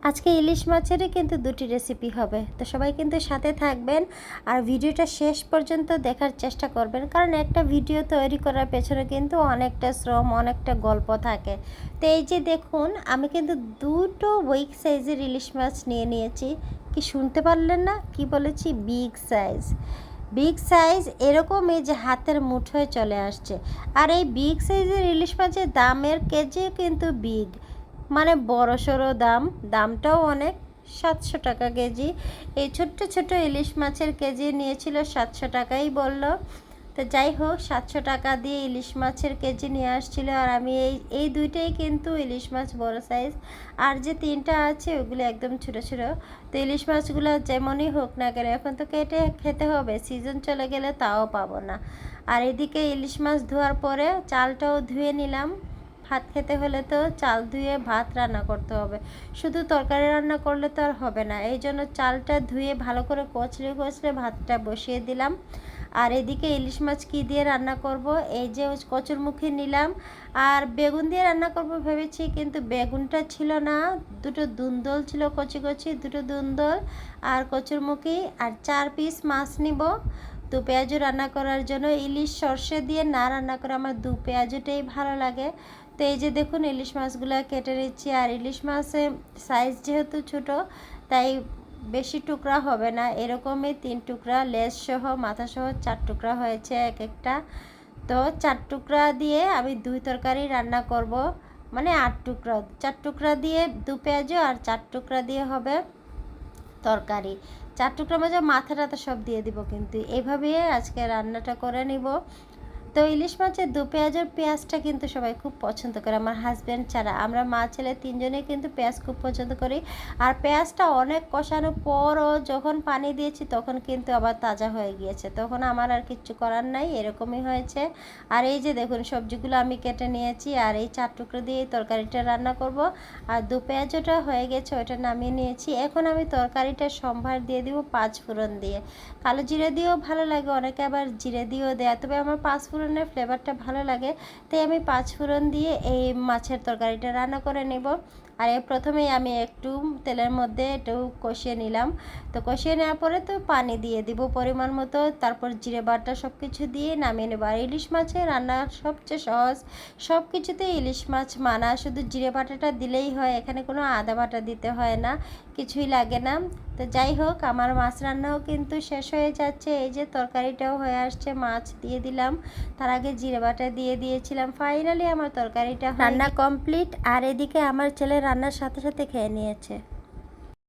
আজকে ইলিশ মাছেরই কিন্তু দুটি রেসিপি হবে, তো সবাই কিন্তু সাথে থাকবেন আর ভিডিওটা শেষ পর্যন্ত দেখার চেষ্টা করবেন, কারণ একটা ভিডিও তৈরি করার পেছনে কিন্তু অনেকটা শ্রম, অনেকটা গল্প থাকে। তো এই যে দেখুন, আমি কিন্তু দুটো উইক সাইজের ইলিশ মাছ নিয়ে নিয়েছি। কি শুনতে পারলেন না? কি বলেছি? Big size. বিগ সাইজ এরকমই যে হাতের মুঠোয় চলে আসছে। আর এই বিগ সাইজের ইলিশ মাছের দামের কেজি কিন্তু বিগ, মানে বড় সড়ো দামটাও অনেক। 700 টাকা কেজি। এই ছোট্ট ছোট ইলিশ মাছের কেজি নিয়েছিল 700 টাকাই বলল। তো যাই হোক, 700 টাকা দিয়ে ইলিশ মাছের কেজি নিয়ে আসছিল। আর আমি এই দুইটাই কিন্তু ইলিশ মাছ বড় সাইজ, আর যে তিনটা আছে ওগুলো একদম ছোটো ছোটো। তো ইলিশ মাছগুলো যেমনই হোক না কেন এখন তো কেটে খেতে হবে, সিজন চলে গেলে তাও পাবো না। আর এদিকে ইলিশ মাছ ধোয়ার পরে চালটাও ধুয়ে নিলাম। ভাত খেতে হলে তো চাল ধুয়ে ভাত রান্না করতে হবে, শুধু তরকারি রান্না করলে তো আর হবে না। এই জন্য চালটা ধুয়ে ভালো করে কচলে কচলে ভাতটা বসিয়ে দিলাম। আর এদিকে ইলিশ মাছ কী দিয়ে রান্না করব, এই যে কচুরমুখী নিলাম আর বেগুন দিয়ে রান্না করব ভেবেছি, কিন্তু বেগুনটা ছিল না। দুটো দুন্দল ছিল, কচি কচি দুটো দুন্দল আর কচুরমুখী, আর 4 পিস মাছ নিব দু পেঁয়াজু রান্না করার জন্য। ইলিশ সর্ষে দিয়ে না রান্না করে আমার দু পেঁয়াজুটাই ভালো লাগে। তো এই যে দেখুন, ইলিশ মাছগুলো কেটে নিচ্ছি। আর ইলিশ মাছের সাইজ যেহেতু ছোটো, তাই বেশি টুকরা হবে না, এরকমই 3 টুকরা লেজ সহ মাথা সহ 4 টুকরা হয়েছে এক একটা। তো 4 টুকরা দিয়ে আমি 2 তরকারি রান্না করব, মানে 8 টুকরা। 4 টুকরা দিয়ে দু পেঁয়াজু আর 4 টুকরা দিয়ে হবে তরকারি। 4 টুকরা মাঝে মাথা টাথা সব দিয়ে দিব, কিন্তু এইভাবেই আজকে রান্নাটা করে নিব। তো ইলিশ মাছের দু পেঁয়াজের পেঁয়াজটা কিন্তু সবাই খুব পছন্দ করে, আমার হাজব্যান্ড ছাড়া। আমরা মা ছেলে তিনজনেই কিন্তু পেঁয়াজ খুব পছন্দ করি। আর পেঁয়াজটা অনেক কষানোর পরও যখন পানি দিয়েছি তখন কিন্তু আবার তাজা হয়ে গিয়েছে, তখন আমার আর কিচ্ছু করার নাই, এরকমই হয়েছে। আর এই যে দেখুন, সবজিগুলো আমি কেটে নিয়েছি আর এই 4 টুকরো দিয়ে তরকারিটা রান্না করব। আর দু পেঁয়াজটা হয়ে গেছে, ওইটা নামিয়ে নিয়েছি। এখন আমি তরকারিটা সম্ভার দিয়ে দিব 5 ফোড়ন দিয়ে। কালো জিরে দিয়েও ভালো লাগে, অনেকে আবার জিরে দিয়েও দেয়, তবে আমার 5 ফোড়নের ফ্লেভারটা ভালো লাগে, তাই আমি 5 ফোড়ন দিয়ে এই মাছের তরকারিটা রান্না করে নেব। আর প্রথমেই আমি একটু তেলের মধ্যে একটু কষিয়ে নিলাম। তো কষিয়ে নেওয়ার পরে তো পানি দিয়ে দিব পরিমাণ মতো, তারপর জিরে বাটা সব কিছু দিয়ে নামিয়ে নেব। আর ইলিশ মাছের রান্না সবচেয়ে সহজ, সব কিছুতেই ইলিশ মাছ মানা, শুধু জিরে বাটাটা দিলেই হয়, এখানে কোনো আদা বাটা দিতে হয় না, কিছুই লাগে না। তো যাই হোক, আমার মাছ রান্নাও কিন্তু শেষ হয়ে যাচ্ছে। এই যে তরকারিটাও হয়ে আসছে, মাছ দিয়ে দিলাম, তার আগে জিরে বাটা দিয়ে দিয়েছিলাম। ফাইনালি আমার তরকারিটা রান্না কমপ্লিট। আর এদিকে আমার ছেলে রান্নার সাথে সাথে খেয়ে নিয়েছে।